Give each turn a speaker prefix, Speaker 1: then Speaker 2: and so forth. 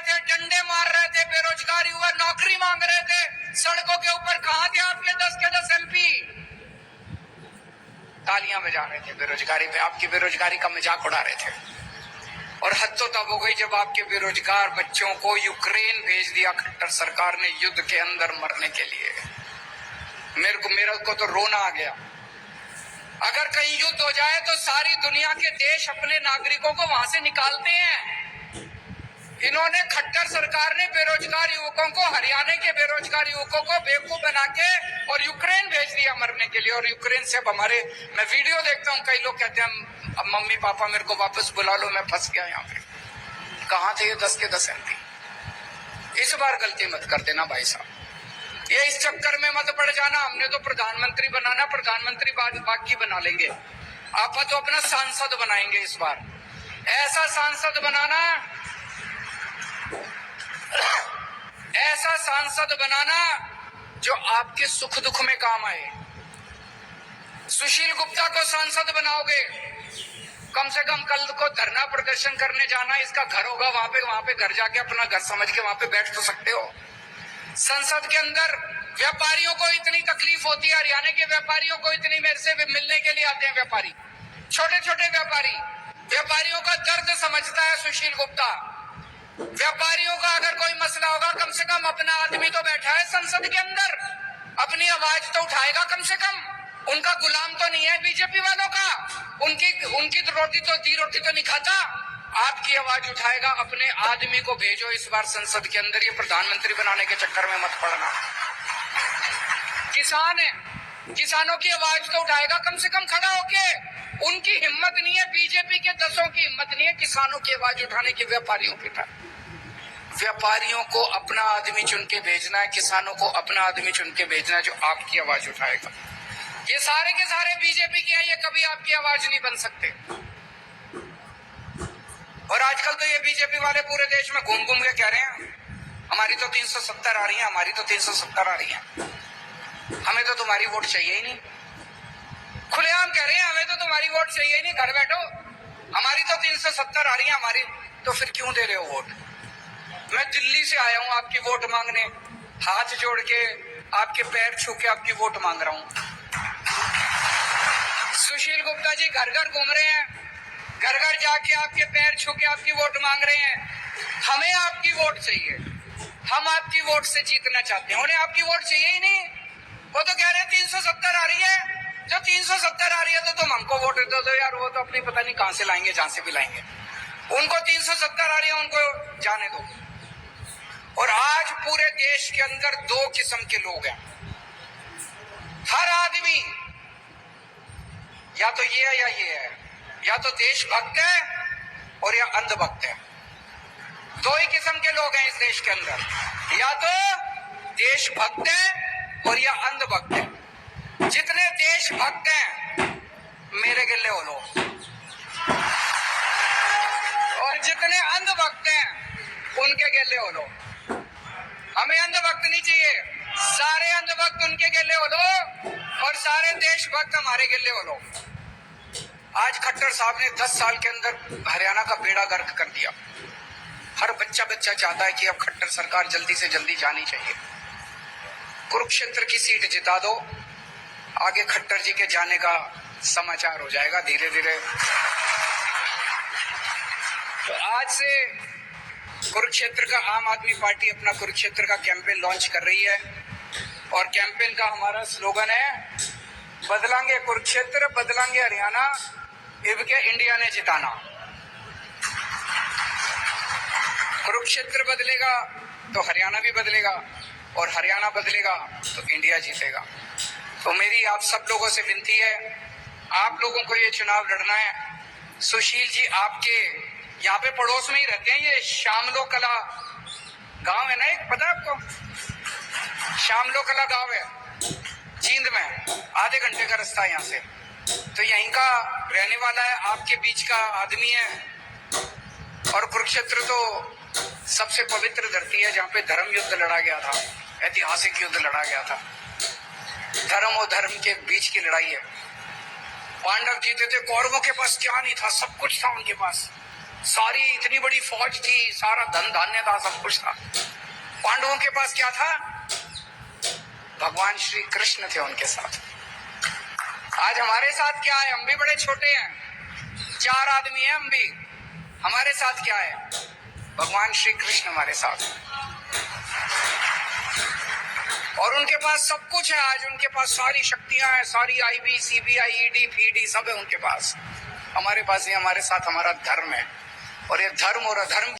Speaker 1: थे, डंडे मार रहे थे, बेरोजगार युवा नौकरी मांग रहे थे, सड़कों के ऊपर कहां थे आपके 10 के 10 एमपी? तालियां बजा रहे थे बेरोजगारी पे, आपकी बेरोजगारी का मजाक उड़ा रहे थे। और हद तो तब हो गई जब आपके बेरोजगार बच्चों को यूक्रेन भेज दिया खट्टर सरकार ने युद्ध के अंदर मरने के लिए। मेरे को तो रोना आ गया। अगर कहीं युद्ध हो जाए तो सारी दुनिया के देश अपने नागरिकों को वहां से निकालते हैं। इन्होंने खट्टर सरकार ने बेरोजगार युवकों को, हरियाणा के बेरोजगार युवकों को बेवकूफ बना के और यूक्रेन भेज दिया मरने के लिए। और यूक्रेन से अब हमारे, मैं वीडियो देखता हूँ, कई लोग कहते हैं अब मम्मी पापा मेरे को वापस बुला लो, मैं फंस गया यहाँ पे। कहाँ थे ये 10 के 10 एमपी? इस बार गलती मत कर देना भाई साहब, ये इस चक्कर में मत पड़ जाना। हमने तो प्रधानमंत्री बनाना, प्रधानमंत्री बाकी बना लेंगे, आप तो अपना सांसद बनाएंगे इस बार। ऐसा सांसद बनाना, ऐसा सांसद बनाना जो आपके सुख दुख में काम आए। सुशील गुप्ता को सांसद बनाओगे, कम से कम कल को धरना प्रदर्शन करने जाना, इसका घर होगा वहां पे घर जाके अपना घर समझ के वहां पे बैठ तो सकते हो। संसद के अंदर व्यापारियों को इतनी तकलीफ होती है, हरियाणा के व्यापारियों को इतनी, मेरे से मिलने के लिए आते हैं व्यापारी, छोटे छोटे व्यापारी, व्यापारियों का दर्द समझता है सुशील गुप्ता। व्यापारियों का अगर कोई मसला होगा, कम से कम अपना आदमी तो बैठा है संसद के अंदर, अपनी आवाज तो उठाएगा कम से कम। उनका गुलाम तो नहीं है बीजेपी वालों का, उनकी रोटी तो नहीं खाता। आपकी आवाज उठाएगा, अपने आदमी को भेजो इस बार संसद के अंदर। ये प्रधानमंत्री बनाने के चक्कर में मत पड़ना। किसान है, किसानों की आवाज तो उठाएगा कम से कम खड़ा होके। उनकी हिम्मत नहीं है, बीजेपी के 10 की हिम्मत नहीं है किसानों की आवाज उठाने की, व्यापारियों की तरह। व्यापारियों को अपना आदमी चुन के भेजना है, किसानों को अपना आदमी चुन के भेजना है जो आपकी आवाज उठाएगा। ये सारे के सारे बीजेपी के हैं, ये कभी आपकी आवाज नहीं बन सकते। और आजकल तो ये बीजेपी वाले पूरे देश में घूम घूम के कह रहे हैं हमारी तो 370 आ रही है, हमारी तो 370 आ रही है, हमें तो तुम्हारी वोट चाहिए ही नहीं। खुलेआम कह रहे हैं हमें तो तुम्हारी वोट चाहिए ही नहीं, घर बैठो, हमारी तो 370 आ रही है हमारी। तो फिर क्यों दे रहे हो वोट? मैं दिल्ली से आया हूं आपकी वोट मांगने, हाथ जोड़ के आपके पैर छू के आपकी वोट मांग रहा हूं। सुशील गुप्ता जी घर घर घूम रहे हैं, घर घर जाके आपके पैर छू के आपकी वोट मांग रहे हैं। हमें आपकी वोट चाहिए, हम आपकी वोट से जीतना चाहते हैं, उन्हें आपकी वोट चाहिए ही नहीं। वो तो कह रहे हैं 370 आ रही है, जो 370 आ रही है तो तुम हमको वोट दे दो यार। वो तो अपनी पता नहीं कहां से लाएंगे, जहां से भी लाएंगे, उनको 370 आ रही है, उनको जाने दो। और आज पूरे देश के अंदर 2 किस्म के लोग हैं। हर आदमी या तो ये है या ये है, या तो देशभक्त है और या अंधभक्त है। 2 ही किस्म के लोग हैं इस देश के अंदर, या तो देशभक्त है और या अंधभक्त है। जितने देशभक्त हैं मेरे गिले हो लो, और जितने अंधभक्त हैं उनके गिले हो लो। हमें अंधभक्त नहीं चाहिए, सारे अंधभक्त उनके गिले हो लो और सारे देशभक्त हमारे गिले हो लो। आज खट्टर साहब ने 10 साल के अंदर हरियाणा का बेड़ा गर्क कर दिया। हर बच्चा चाहता है कि अब खट्टर सरकार जल्दी से जल्दी जानी चाहिए। कुरुक्षेत्र की सीट जिता दो, आगे खट्टर जी के जाने का समाचार हो जाएगा धीरे धीरे। तो आज से कुरुक्षेत्र का आम आदमी पार्टी अपना कुरुक्षेत्र का कैंपेन लॉन्च कर रही है, और कैंपेन का हमारा स्लोगन है बदलांगे कुरुक्षेत्र, बदलांगे हरियाणा, इब के इंडिया ने जिताना। कुरुक्षेत्र बदलेगा तो हरियाणा भी बदलेगा, और हरियाणा बदलेगा तो इंडिया जीतेगा। तो मेरी आप सब लोगों से विनती है, आप लोगों को ये चुनाव लड़ना है। सुशील जी आपके यहाँ पे पड़ोस में ही रहते हैं, ये शामलो कला गांव है ना, एक पता है आपको? शामलो कला गांव है जींद में, आधे घंटे का रास्ता है यहाँ से। तो यहीं का रहने वाला है, आपके बीच का आदमी है। और कुरुक्षेत्र तो सबसे पवित्र धरती है जहाँ पे धर्म युद्ध लड़ा गया था, ऐतिहासिक युद्ध लड़ा गया था। धर्म और धर्म के बीच की लड़ाई है। पांडव जीते थे, कौरवों के पास क्या नहीं था, सब कुछ था उनके पास। सारी इतनी बड़ी फौज थी, सारा धन धान्य था, सब कुछ था। पांडवों के पास क्या था? भगवान श्री कृष्ण थे उनके साथ। आज हमारे साथ क्या है? हम भी बड़े छोटे हैं, 4 आदमी हैं हम भी। हमारे साथ क्या है? भगवान श्री कृष्ण हमारे साथ। और उनके पास सब कुछ है। आज उनके पास सारी शक्तियां हैं, सारी आईबी, सीबीआई, ईडी, फीडी सब है उनके पास। हमारे पास ये हमारे साथ हमारा धर्म है। और ये धर्म और अधर्म